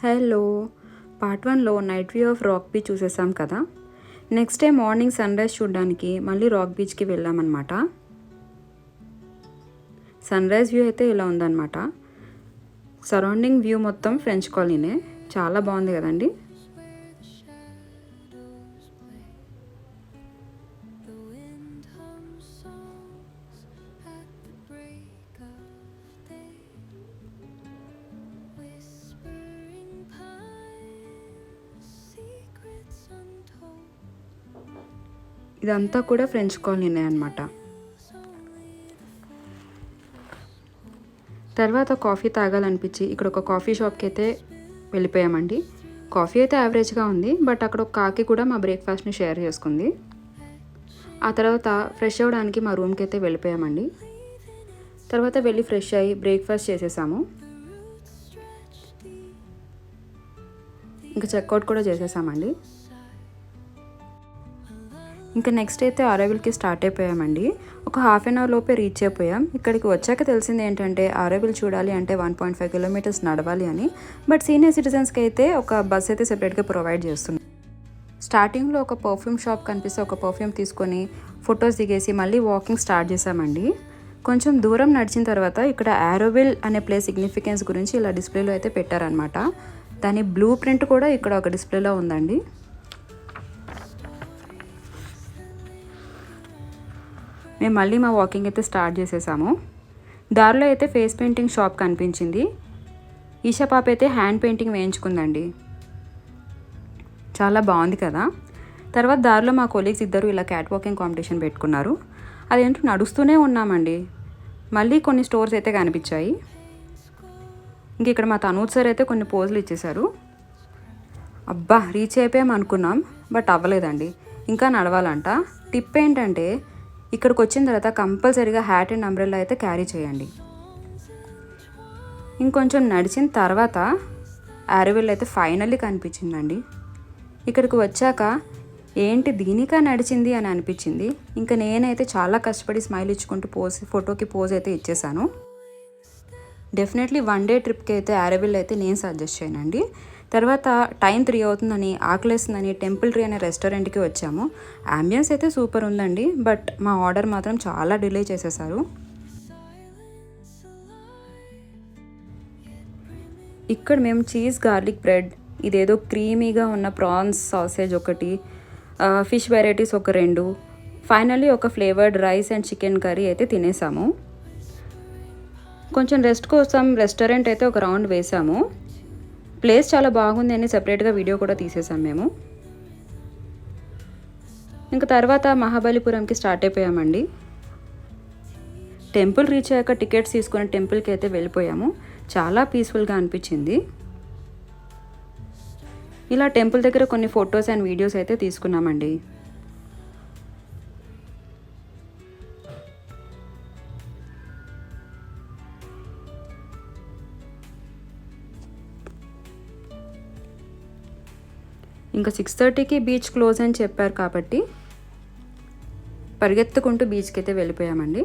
Hello, part 1లో night view of rock beach చూసేసాం కదా. Next day morning sunrise చూడడానికి మళ్ళీ రాక్ బీచ్కి వెళ్ళామన్నమాట. సన్ రైజ్ వ్యూ అయితే ఇలా ఉందన్నమాట. సరౌండింగ్ వ్యూ మొత్తం ఫ్రెంచ్ కాలనీనే, చాలా బాగుంది కదండి. ఇదంతా కూడా ఫ్రెంచ్ కాలనీనే అనమాట. తర్వాత కాఫీ తాగాలనిపించి ఇక్కడ ఒక కాఫీ షాప్కి అయితే వెళ్ళిపోయామండి. కాఫీ అయితే యావరేజ్గా ఉంది, బట్ అక్కడ ఒక కాకి కూడా మా బ్రేక్ఫాస్ట్ని షేర్ చేసుకుంది. ఆ తర్వాత ఫ్రెష్ అవ్వడానికి మా రూమ్కి అయితే వెళ్ళిపోయామండి. తర్వాత వెళ్ళి ఫ్రెష్ అయ్యి బ్రేక్ఫాస్ట్ చేసేసాము. ఇంకా చెక్అవుట్ కూడా చేసేసామండి. ఇంకా నెక్స్ట్ అయితే అరైవల్కి స్టార్ట్ అయిపోయామండి. ఒక హాఫ్ అన్ అవర్ లోపే రీచ్ అయిపోయాం. ఇక్కడికి వచ్చాక తెలిసింది ఏంటంటే అరైవల్ చూడాలి అంటే 1.5 కిలోమీటర్స్ నడవాలి అని. బట్ సీనియర్ సిటిజన్స్కి అయితే ఒక బస్ అయితే సెపరేట్గా ప్రొవైడ్ చేస్తుంది. స్టార్టింగ్లో ఒక పర్ఫ్యూమ్ షాప్ కనిపిస్తే ఒక పర్ఫ్యూమ్ తీసుకొని ఫొటోస్ దిగేసి మళ్ళీ వాకింగ్ స్టార్ట్ చేసామండి. కొంచెం దూరం నడిచిన తర్వాత ఇక్కడ అరైవల్ అనే ప్లేస్ సిగ్నిఫికెన్స్ గురించి ఇలా డిస్ప్లేలో అయితే పెట్టారనమాట. దాని బ్లూ ప్రింట్ కూడా ఇక్కడ ఒక డిస్ప్లేలో ఉందండి. మేము మళ్ళీ మా వాకింగ్ అయితే స్టార్ట్ చేసేసాము. దారిలో అయితే ఫేస్ పెయింటింగ్ షాప్ కనిపించింది. ఈషా పాప అయితే హ్యాండ్ పెయింటింగ్ వేయించుకుందండి, చాలా బాగుంది కదా. తర్వాత దారిలో మా కొలీగ్స్ ఇద్దరు ఇలా క్యాట్ వాకింగ్ కాంపిటీషన్ పెట్టుకున్నారు. అదేంటో నడుస్తూనే ఉన్నామండి. మళ్ళీ కొన్ని స్టోర్స్ అయితే కనిపించాయి. ఇంక ఇక్కడ మా తనూజ్ సార్ అయితే కొన్ని పోజులు ఇచ్చేశారు. అబ్బా, రీచ్ అయిపోయాం అనుకున్నాం, బట్ అవ్వలేదండి, ఇంకా నడవాలంట. టిప్ ఏంటంటే ఇక్కడికి వచ్చిన తర్వాత కంపల్సరీగా హ్యాట్ అండ్ అంబ్రెల్లా అయితే క్యారీ చేయండి. ఇంకొంచెం నడిచిన తర్వాత అరైవల్ అయితే ఫైనల్లీ కనిపించిందండి. ఇక్కడికి వచ్చాక ఏంటి దీనికా నడిచింది అని అనిపించింది. ఇంకా నేనైతే చాలా కష్టపడి స్మైల్ ఇచ్చుకుంటూ ఫోటోకి పోజ్ అయితే ఇచ్చేసాను. డెఫినెట్లీ 1 డే ట్రిప్కి అయితే అరైవల్ అయితే నేను సజెస్ట్ చేయనండి. తర్వాత టైం 3 అవుతుందని, ఆకలేస్తుందని టెంపుల్ ట్రీ అనే రెస్టారెంట్కి వచ్చాము. అంబియన్స్ అయితే సూపర్ ఉందండి, బట్ మా ఆర్డర్ మాత్రం చాలా డిలే చేసేసారు. ఇక్కడ మేము చీజ్ గార్లిక్ బ్రెడ్, ఇదేదో క్రీమీగా ఉన్న ప్రాన్స్ సాసేజ్ ఒకటి, ఫిష్ వెరైటీస్ ఒక 2, ఫైనల్లీ ఒక flavoured rice and chicken curry అయితే తినేసాము. కొంచెం రెస్ట్ కోసం రెస్టారెంట్ అయితే ఒక రౌండ్ వేసాము. ప్లేస్ చాలా బాగుంది అని సెపరేట్గా వీడియో కూడా తీసేసాం మేము. ఇంకా తర్వాత మహాబలిపురంకి స్టార్ట్ అయిపోయామండి. టెంపుల్ రీచ్ అయ్యాక టికెట్స్ తీసుకుని టెంపుల్కి అయితే వెళ్ళిపోయాము. చాలా పీస్ఫుల్గా అనిపించింది. ఇలా టెంపుల్ దగ్గర కొన్ని ఫొటోస్ అండ్ వీడియోస్ అయితే తీసుకున్నామండి. ఇంకా 6:30కి బీచ్ క్లోజ్ అని చెప్పారు కాబట్టి పరిగెత్తుకుంటూ బీచ్కి అయితే వెళ్ళిపోయామండి.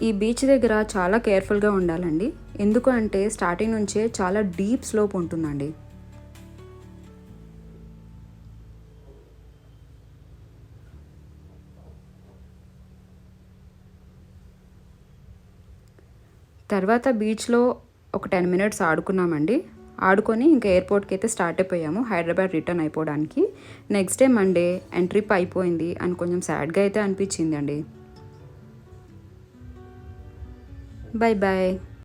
ఈ బీచ్ దగ్గర చాలా కేర్ఫుల్గా ఉండాలండి. ఎందుకు అంటే స్టార్టింగ్ నుంచే చాలా డీప్ స్లోప్ ఉంటుందండి. తర్వాత బీచ్లో ఒక 10 మినిట్స్ ఆడుకున్నామండి. ఆడుకొని ఇంకా ఎయిర్పోర్ట్కి అయితే స్టార్ట్ అయిపోయాము, హైదరాబాద్ రిటర్న్ అయిపోవడానికి. Next day Monday and trip అయిపోయింది అని కొంచెం సాడ్గా అయితే అనిపించింది అండి. Bye bye.